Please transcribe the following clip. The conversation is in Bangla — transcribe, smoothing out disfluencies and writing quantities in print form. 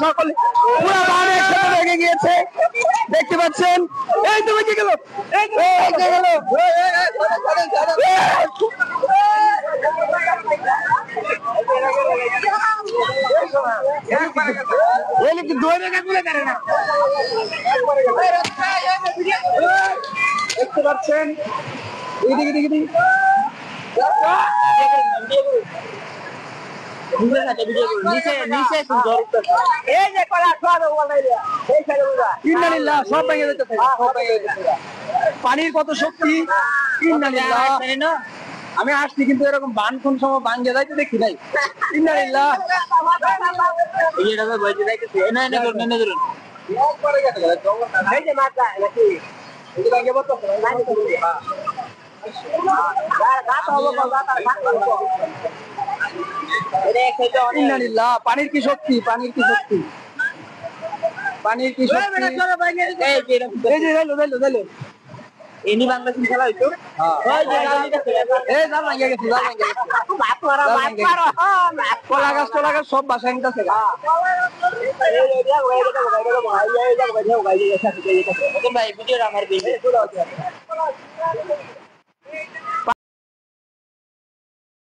সকলে পুরো বান একসাথে লেগে গিয়েছে দেখতে পাচ্ছেন। এই তুমি কি গেল, এই কি গেল, দেখতে পাচ্ছেন। পানির কত শক্তি, আমি আসছি কিন্তু এরকম বান কোন সময় ভাঙ্গে যাইতে দেখি নাই। পানির কি শক্তি, পানির কি শক্তি, পানির কি শক্তি। এনি বাংলাদেশ খেলা হইতো, কলা গাছ সব বাসায় নিতেছে। ভাই ভিডিওটা আমার